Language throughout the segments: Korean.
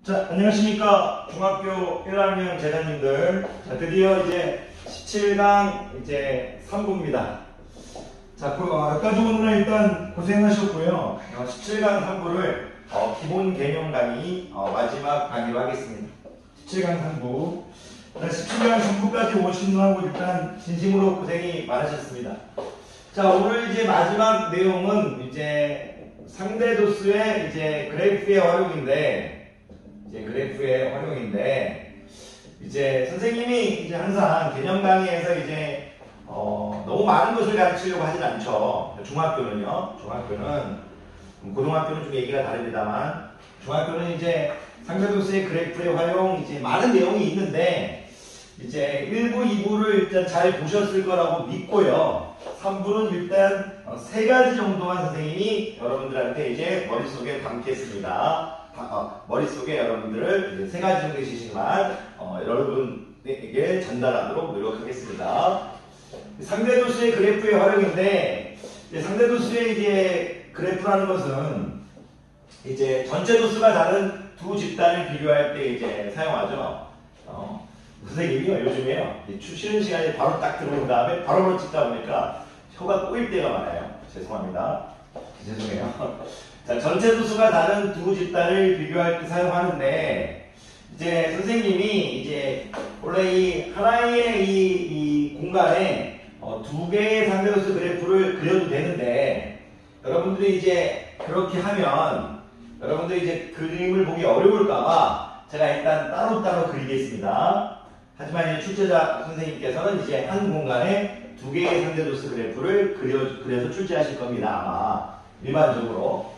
자, 안녕하십니까. 중학교 1학년 제자님들. 자, 드디어 이제 17강 이제 3부입니다. 자, 여기까지 오늘은 일단 고생하셨고요. 17강 3부를 기본 개념 강의 마지막 강의로 하겠습니다. 17강 3부. 17강 3부까지 오시느라고 일단 진심으로 고생이 많으셨습니다. 자, 오늘 이제 마지막 내용은 이제 상대도수의 이제 그래프의 활용인데, 이제 선생님이 이제 항상 개념 강의에서 이제 너무 많은 것을 가르치려고 하진 않죠. 중학교는요. 고등학교는 좀 얘기가 다릅니다만, 중학교는 이제 상대도수의 그래프의 활용, 이제 많은 내용이 있는데, 이제 1부, 2부를 일단 잘 보셨을 거라고 믿고요. 3부는 일단 3가지 정도만 선생님이 여러분들한테 이제 머릿속에 담겠습니다. 머릿속에 여러분들을 이제 3가지 정도의 지식만 여러분에게 전달하도록 노력하겠습니다. 상대도수의 그래프의 활용인데, 상대도수의 이제 그래프라는 것은 이제 전체 도수가 다른 두 집단을 비교할 때 이제 사용하죠. 선생님이요, 요즘에요. 쉬는 시간에 바로 딱 들어온 다음에 바로 찍다 보니까 혀가 꼬일 때가 많아요. 죄송합니다. 죄송해요. 자, 전체 도수가 다른 두 집단을 비교할 때 사용하는데, 이제 선생님이 이제 원래 이 하나의 이 공간에 2개의 상대도수 그래프를 그려도 되는데, 여러분들이 이제 그렇게 하면 여러분들이 이제 그림을 보기 어려울까봐 제가 일단 따로따로 그리겠습니다. 하지만 이제 출제자 선생님께서는 이제 한 공간에 2개의 상대도수 그래프를 그려서 출제하실 겁니다. 아마 일반적으로.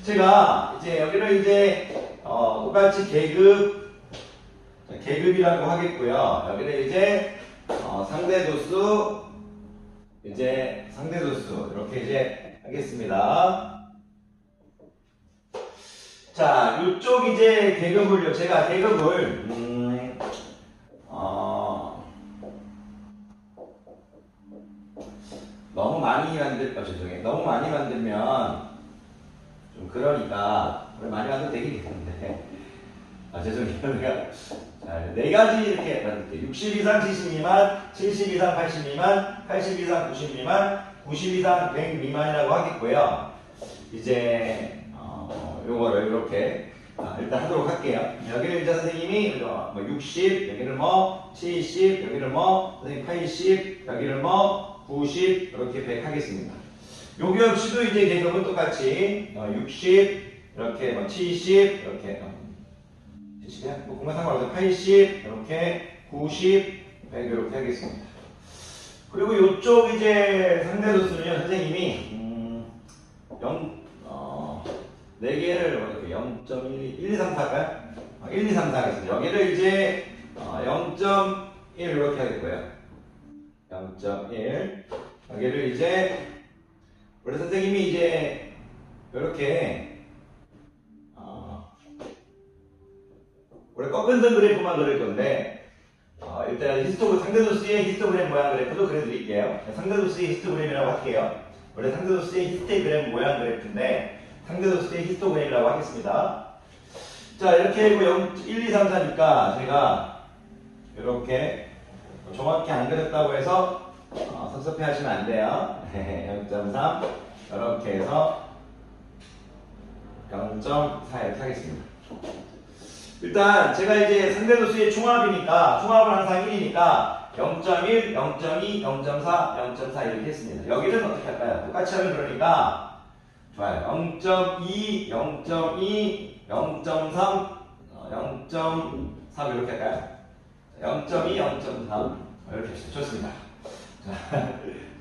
제가 이제 여기를 이제 똑같이 계급이라고 하겠고요. 여기를 이제 상대도수 이렇게 이제 하겠습니다. 자, 이쪽 이제 계급을요. 제가 계급을 너무 많이 만들면 좀 그러니까 많이 만들면 되긴 되는데 죄송해요. 자, 4가지 이렇게 만들게요. 60 이상 70 미만, 70 이상 80 미만, 80 이상 90 미만, 90 이상 100 미만이라고 하겠고요. 이제 요거를 이렇게 일단 하도록 할게요. 여기를 이제 선생님이 60, 여기를 70, 여기를 선생님 80, 여기를 90, 이렇게 100 하겠습니다. 여기 역시도 이제 계급은 똑같이 60, 이렇게 70, 이렇게 70이야? 공간 상관없어요. 80, 이렇게 90, 100 이렇게 하겠습니다. 그리고 이쪽 이제 상대도수는요, 선생님이 4개를 0.1, 1, 2, 3, 4 할까요? 1, 2, 3, 4 하겠습니다. 여기를 이제 0.1 이렇게 하겠고요. 0.1 여기를 이제 원래 선생님이 이제 이렇게 원래 꺾은 선 그래프만 그릴 건데 일단 상대도수의 히스토그램 모양 그래프도 그려드릴게요. 상대도수의 히스토그램이라고 할게요. 원래 상대도수의 히스토그램 모양 그래프인데 상대도수의 히스토그램이라고 하겠습니다. 자, 이렇게 1, 2, 3, 4니까 제가 이렇게 정확히 안 그렸다고 해서 섭섭해 하시면 안 돼요. 0.3 이렇게 해서 0.4 이렇게 하겠습니다. 일단 제가 이제 상대도수의 총합이니까 총합은 항상 1이니까 0.1, 0.2, 0.4, 0.4 이렇게 했습니다. 여기는 어떻게 할까요? 똑같이 하면 그러니까 좋아요. 0.2, 0.2, 0.3, 0.3 이렇게 할까요? 0.2, 0.3 이렇게 좋습니다. 자,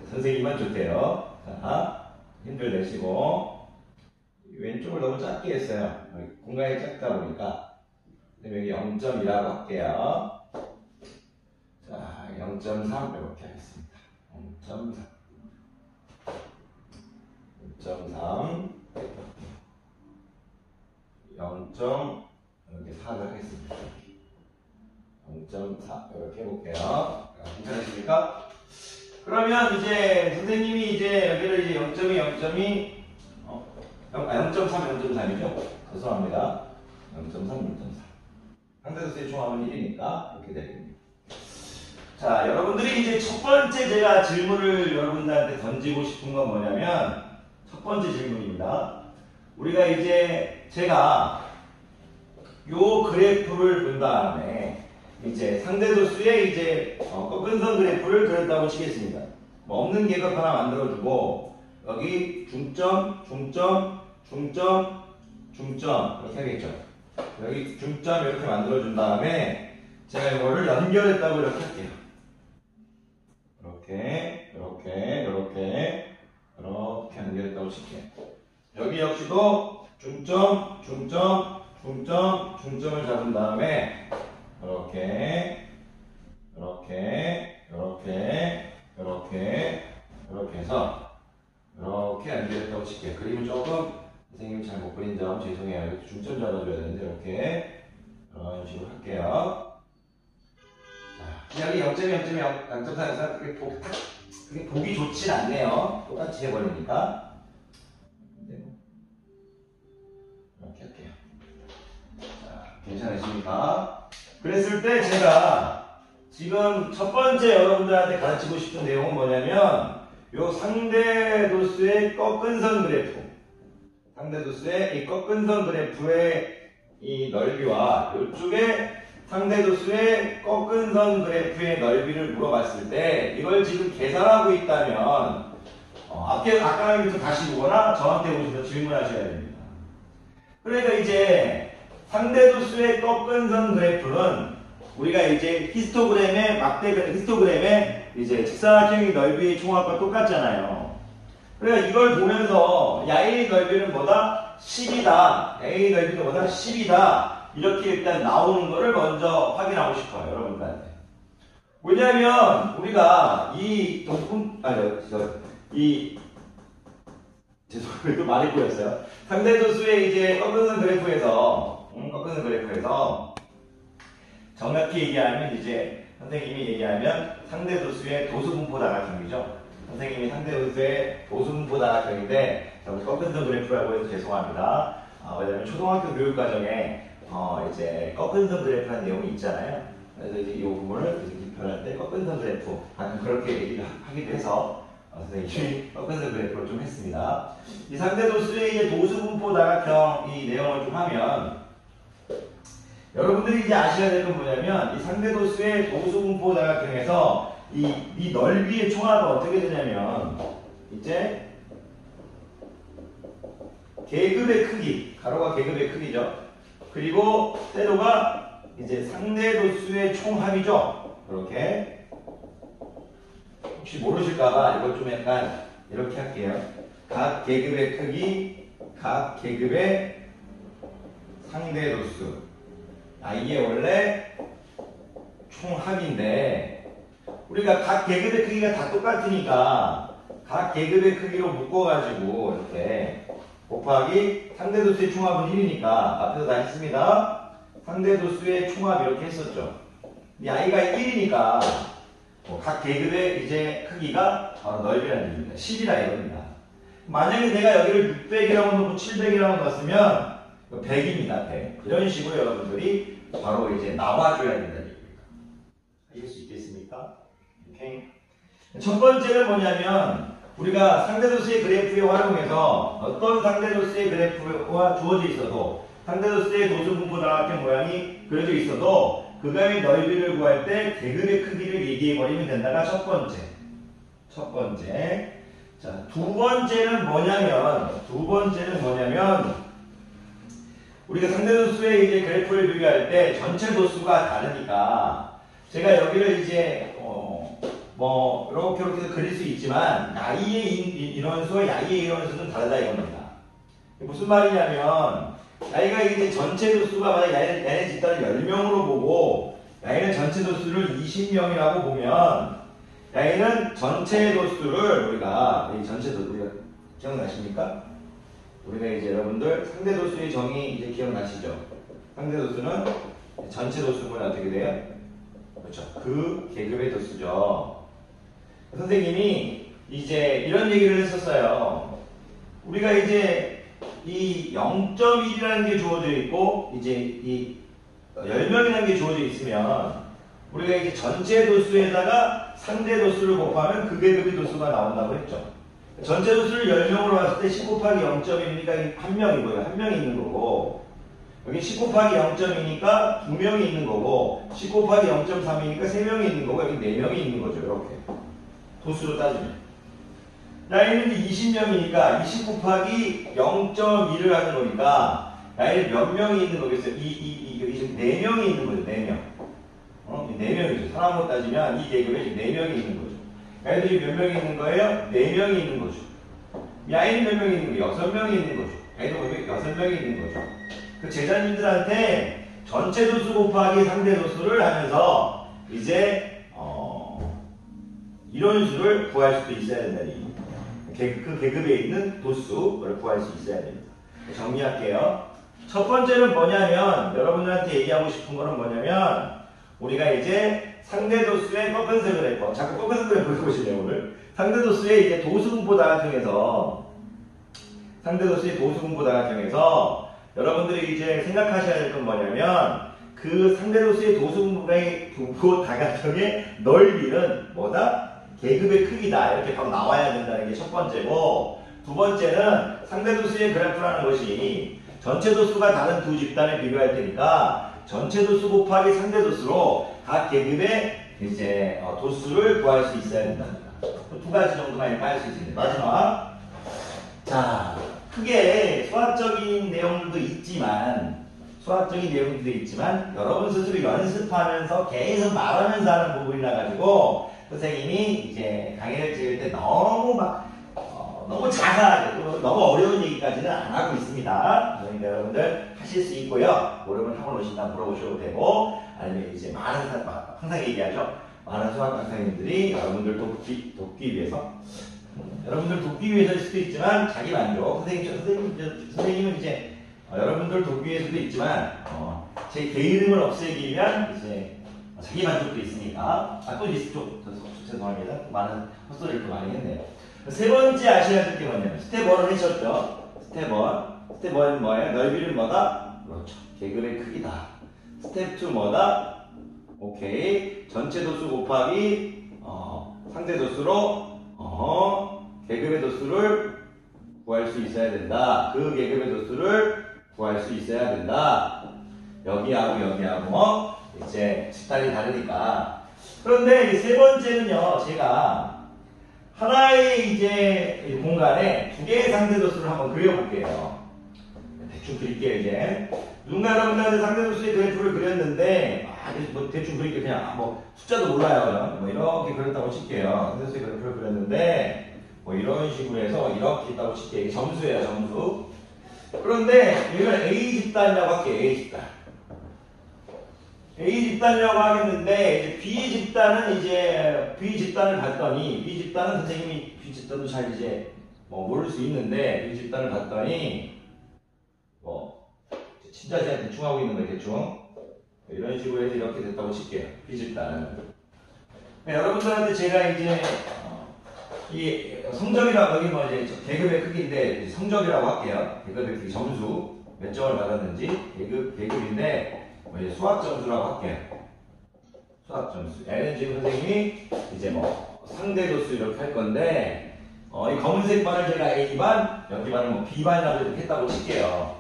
선생님만 좋대요. 자, 힘들 내시고 왼쪽을 너무 작게 했어요. 공간이 작다 보니까 여기 0.2라고 할게요. 자, 0.3 이렇게 하겠습니다. 0.3 0.3 이렇게 4를 하겠습니다. 0.4 이렇게 해볼게요. 괜찮으십니까? 그러면 이제 선생님이 이제 여기를 이제 0.2, 0.2 0.3, 0.3이죠? 죄송합니다. 0.3, 0.3. 상대도수의 총합은 1이니까 이렇게 되겠습니다. 자, 여러분들이 이제 첫 번째 제가 질문을 여러분들한테 던지고 싶은 건 뭐냐면, 첫 번째 질문입니다. 우리가 이제 제가 요 그래프를 본 다음에 이제 상대도수의 이제 꺾은선 그래프를 그렸다고 치겠습니다. 뭐 없는 계각 하나 만들어주고 여기 중점, 중점, 중점, 중점 이렇게 하겠죠. 여기 중점 이렇게 만들어준 다음에 제가 이거를 연결했다고 이렇게 할게요. 이렇게, 이렇게, 이렇게, 이렇게 연결했다고 칠게요. 여기 역시도 중점, 중점, 중점, 중점을 잡은 다음에 이렇게, 이렇게, 이렇게, 이렇게, 이렇게 해서 이렇게 연결했다고 칠게요. 그림을 조금 선생님이 잘 못 그린 점 죄송해요. 이렇게 중점 잡아줘야 되는데 이렇게 이런 식으로 할게요. 자, 여기 0.0.0, 0.4에서 그게 보기 좋진 않네요. 똑같이 해버리니까. 이렇게 할게요. 자, 괜찮으십니까? 그랬을 때 제가 지금 첫 번째 여러분들한테 가르치고 싶은 내용은 뭐냐면 요 상대도수의 꺾은선 그래프, 상대도수의 이 꺾은선 그래프의 이 넓이와 이쪽에 상대도수의 꺾은선 그래프의 넓이를 물어봤을 때 이걸 지금 계산하고 있다면 아까부터 다시 보거나 저한테 오셔서 질문하셔야 됩니다. 그러니까 이제 상대도수의 꺾은선 그래프는 우리가 이제 히스토그램의 히스토그램의 이제 직사각형의 넓이의 총합과 똑같잖아요. 그러니까 이걸 보면서 야의 넓이는 뭐다? 10이다. 야의 넓이는 뭐다? 10이다. 이렇게 일단 나오는 거를 먼저 확인하고 싶어요, 여러분들한테. 왜냐면 우리가 이 높은 죄송해요, 또 말이 꼬였어요. 상대도수의 이제 꺾은선 그래프에서 정확히 얘기하면 이제 선생님이 얘기하면 상대도수의 도수분포 다각형이죠. 선생님이 상대도수의 도수분포 다각형인데 저는 꺾은선 그래프라고 해서 죄송합니다. 왜냐면 초등학교 교육과정에 이제 꺾은선 그래프라는 내용이 있잖아요. 그래서 이제 이 부분을 기표할 때 꺾은선 그래프 그렇게 얘기를 하기도 해서 선생님이 꺾은선 그래프를 좀 했습니다. 이 상대도수의 이제 도수분포 다각형 이 내용을 좀 하면 여러분들이 이제 아셔야 될 건 뭐냐면 이 상대도수의 도수분포 다각형에서 이 넓이의 총합은 어떻게 되냐면 이제 계급의 크기, 가로가 계급의 크기죠. 그리고 세로가 이제 상대도수의 총합이죠. 이렇게 혹시 모르실까봐 이걸 좀 약간 이렇게 할게요. 각 계급의 크기, 각 계급의 상대도수. 이게 원래 총합인데 우리가 각 계급의 크기가 다 똑같으니까 각 계급의 크기로 묶어가지고 이렇게 곱하기 상대도수의 총합은 1이니까 앞에서 다 했습니다. 상대도수의 총합 이렇게 했었죠. 이 i가 1이니까 각 계급의 이제 크기가 바로 넓이라는 얘기입니다. 10이라 이겁니다. 만약에 내가 여기를 600이라고 넣고 700이라고 넣었으면 100입니다. 100. 이런 식으로 여러분들이 바로 이제 나와줘야 된다는 얘기입니다. 이해할 수 있겠습니까? 오케이. 첫 번째는 뭐냐면 우리가 상대도수의 그래프에 활용해서 어떤 상대도수의 그래프가 주어져 있어도 상대도수의 도수분포 다각형 모양이 그려져 있어도 그감의 넓이를 구할 때 계급의 크기를 얘기해버리면 된다가 첫 번째. 자, 두 번째는 뭐냐면 우리가 상대도수의 이제 그래프를 비교할 때 전체 도수가 다르니까 제가 여기를 이제 뭐 이렇게 해서 그릴 수 있지만 야이의 인원수와 야이의 인원수는 다르다 이겁니다. 무슨 말이냐면 야이가 이제 전체 도수가 만약 야이는 집단을 10명으로 보고 야이는 전체 도수를 20명이라고 보면 야이는 전체 도수를 우리가 기억나십니까? 우리가 이제 여러분들 상대 도수의 정의 이제 기억나시죠? 상대 도수는 전체 도수면 어떻게 돼요? 그렇죠. 그 계급의 도수죠. 선생님이 이제 이런 얘기를 했었어요. 우리가 이제 이 0.1이라는 게 주어져 있고 이제 이 10명이라는 게 주어져 있으면 우리가 이제 전체 도수에다가 상대 도수를 곱하면 그 계급의 도수가 나온다고 했죠. 전체 도수를 10명으로 봤을 때 10 곱하기 0.1이니까 1명이고요. 1명이 있는 거고 여기 10 곱하기 0.2니까 2명이 있는 거고 10 곱하기 0.3이니까 3명이 있는 거고 여기 4명이 있는 거죠. 이렇게 도수로 따지면 나이는 이제 20명이니까 20 곱하기 0.1을 하는 거니까 나이는 몇 명이 있는 거겠어요? 지금 4명이 있는 거죠. 4명 4명이죠. 사람으로 따지면 이 계급에 지금 4명이 있는 거죠. 애들이 몇 명이 있는 거예요? 4명이 있는 거죠. 이 아이는 몇 명이 있는 거예요? 6명이 있는 거죠. 애도 보면 6명이 있는 거죠. 그 제자님들한테 전체 도수 곱하기 상대 도수를 하면서 이제 이런 수를 구할 수도 있어야 된다는 얘기. 그 계급에 있는 도수를 구할 수 있어야 됩니다. 정리할게요. 첫 번째는 뭐냐면 여러분들한테 얘기하고 싶은 거는 뭐냐면 우리가 이제 상대 도수의 꺾은색 그래프, 자꾸 꺾은색 그래프를 보시네요 오늘. 상대 도수의 이제 도수분포 다각형에서 여러분들이 이제 생각하셔야 될 건 뭐냐면 그 상대 도수의 도수분포 다각형의 넓이는 뭐다? 계급의 크기다. 이렇게 바로 나와야 된다는 게 첫 번째고, 두 번째는 상대 도수의 그래프라는 것이 전체 도수가 다른 두 집단을 비교할 테니까 전체 도수 곱하기 상대 도수로 각 계급의 이제 도수를 구할 수 있어야 된답니다. 두 가지 정도만 이렇게 할 수 있습니다. 마지막. 자, 크게 수학적인 내용들도 있지만 여러분 스스로 연습하면서 계속 말하면서 하는 부분이라 가지고 선생님이 이제 강의를 찍을 때 너무 너무 자세하게 또 너무 어려운 얘기까지는 안 하고 있습니다. 그러니까 여러분들 하실 수 있고요. 모르면 학원 오신다면 물어보셔도 되고, 아니면 이제 항상 얘기하죠. 많은 수학 강사님들이 여러분들 돕기 위해서, 여러분들 돕기 위해서일 수도 있지만 자기 만족, 선생님은 이제 여러분들 돕기 위해서도 있지만 제 개이름을 없애기 위한 이제 자기 만족도 있으니까. 또 죄송합니다. 많은 헛소리를 또 많이 했네요. 세 번째 아셔야 될 게 뭐냐면 스텝 1을 하셨죠. 스텝 1은 뭐예요? 넓이는 뭐다? 그렇죠. 계급의 크기다. 스텝 2 뭐다? 오케이. 전체 도수 곱하기 상대 도수로 계급의 도수를 구할 수 있어야 된다. 그 계급의 도수를 구할 수 있어야 된다. 여기하고 이제 집단이 다르니까. 그런데 이 세 번째는요, 제가 하나의 이제 공간에 두 개의 상대 도수를 한번 그려볼게요. 대충 그릴게요, 이제. 누군가 여러분들한테 상대 도수의 그래프를 그렸는데, 대충 그릴게요. 그냥 숫자도 몰라요. 이렇게 그렸다고 칠게요. 상대 도수의 그래프를 그렸는데, 이런 식으로 해서 이렇게 있다고 칠게요. 이게 점수예요, 점수. 그런데 이걸 A 집단이라고 할게요, A 집단. A 집단이라고 하겠는데, 이제 B 집단을 봤더니, B 집단은 선생님이 B 집단도 잘 이제 모를 수 있는데, B 집단을 봤더니, 진짜 제가 대충 하고 있는 거예요, 대충. 이런 식으로 해서 이렇게 됐다고 칠게요, B 집단은. 여러분들한테 제가 이제, 이 성적이라고, 여기 이제 계급의 크기인데, 성적이라고 할게요. 계급의 크기 점수, 몇 점을 받았는지, 계급인데, 이제 수학 점수라고 할게요. 수학 점수. 얘는 지금 선생님이 이제 상대 도수 이렇게 할 건데, 이 검은색 반을 제가 A반, 여기 반을 B반이라고 이렇게 했다고 칠게요.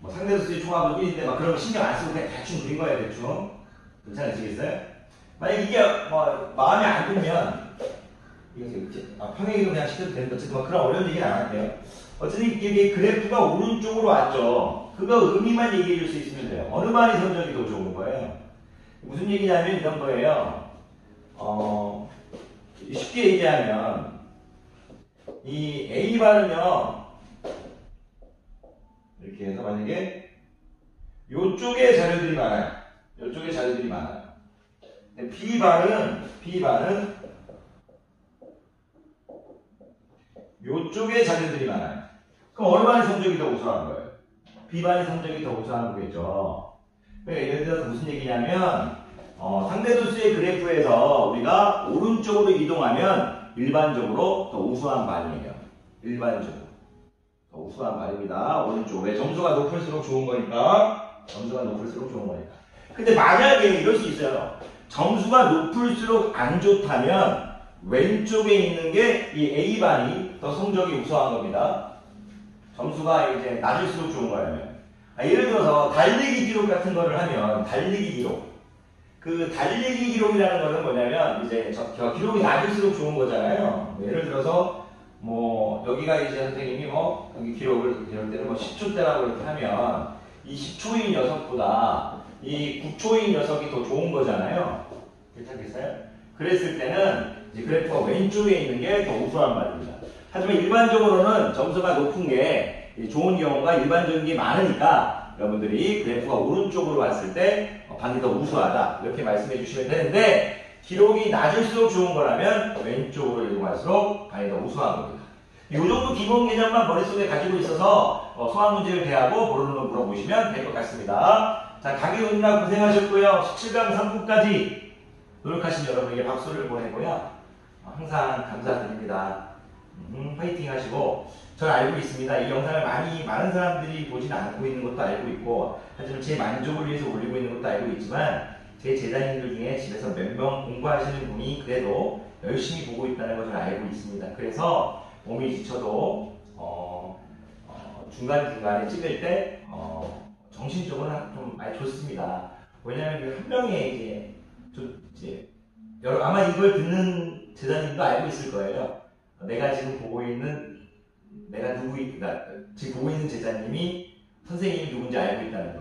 상대 도수의 총합은 1인데 그런 거 신경 안 쓰고 그냥 대충 그린 거예요, 대충. 괜찮으시겠어요? 만약 이게 마음에 안 들면, 평행이도 그냥 시켜도 되는데, 어쨌든 그런 어려운 얘기는 안 할게요. 어쨌든 이게 그래프가 오른쪽으로 왔죠. 그거 의미만 얘기해 줄 수 있으면 돼요. 어느 반이 성적이 더 좋은 거예요? 무슨 얘기냐면 이런 거예요. 쉽게 얘기하면 이 A반은요, 이렇게 해서 만약에 요쪽에 자료들이 많아요. 요쪽에 자료들이 많아요. 근데 B반은 요쪽에 자료들이 많아요. 그럼 어느 반의 성적이 더 우수한 거예요? B반의 성적이 더 우수한 거겠죠. 그러니까 예를 들어서 무슨 얘기냐면 상대 도수의 그래프에서 우리가 오른쪽으로 이동하면 일반적으로 더 우수한 반이에요. 일반적으로. 더 우수한 말입니다. 오른쪽. 왜? 점수가 높을수록 좋은 거니까. 점수가 높을수록 좋은 거니까. 근데 만약에 이럴 수 있어요. 점수가 높을수록 안 좋다면 왼쪽에 있는 게 이 A반이 더 성적이 우수한 겁니다. 점수가 이제 낮을수록 좋은 거라면. 예를 들어서 달리기 기록 같은 거를 하면 달리기 기록. 그 달리기 기록이라는 거는 뭐냐면 이제 기록이 낮을수록 좋은 거잖아요. 예를 들어서 뭐 여기가 이제 선생님이 뭐 여기 기록을 이럴 때는 뭐 10초대라고 이렇게 하면 이 10초인 녀석보다 이 9초인 녀석이 더 좋은 거잖아요. 괜찮겠어요? 그랬을 때는 이제 그래프가 왼쪽에 있는 게 더 우수한 말입니다. 하지만 일반적으로는 점수가 높은 게 좋은 경우가 일반적인 게 많으니까 여러분들이 그래프가 오른쪽으로 왔을 때 반이 더 우수하다 이렇게 말씀해 주시면 되는데 기록이 낮을수록 좋은 거라면 왼쪽으로 이동할수록 반이 더 우수한 겁니다. 이 정도 기본 개념만 머릿속에 가지고 있어서 수학 문제를 대하고 모르는 거 물어보시면 될 것 같습니다. 자, 강의 오느라 고생하셨고요. 17강 3부까지 노력하신 여러분에게 박수를 보내고요. 항상 감사드립니다. 파이팅 하시고 저는 알고 있습니다. 이 영상을 많은 사람들이 보진 않고 있는 것도 알고 있고 하지만 제 만족을 위해서 올리고 있는 것도 알고 있지만 제 제자님들 중에 집에서 몇 명 공부하시는 분이 그래도 열심히 보고 있다는 것을 알고 있습니다. 그래서 몸이 지쳐도 중간중간에 찍을 때 정신적으로 좀 많이 좋습니다. 왜냐하면 한 명의 아마 이걸 듣는 제자님도 알고 있을 거예요. 내가 지금 보고 있는 지금 보고 있는 제자님이 선생님이 누군지 알고 있다는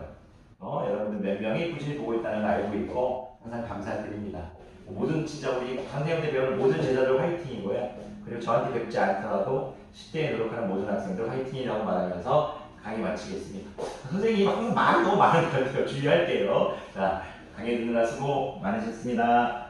거. 여러분들 몇 명이 꾸준히 보고 있다는 걸 알고 있고 항상 감사드립니다. 모든 진짜 우리 선생님한테 배우는 모든 제자들 화이팅이고요. 그리고 저한테 뵙지 않더라도 10대에 노력하는 모든 학생들 화이팅이라고 말하면서 강의 마치겠습니다. 선생님이 항상 말이 너무 많은 것 같아요. 주의할게요. 자, 강의 듣느라 수고 많으셨습니다.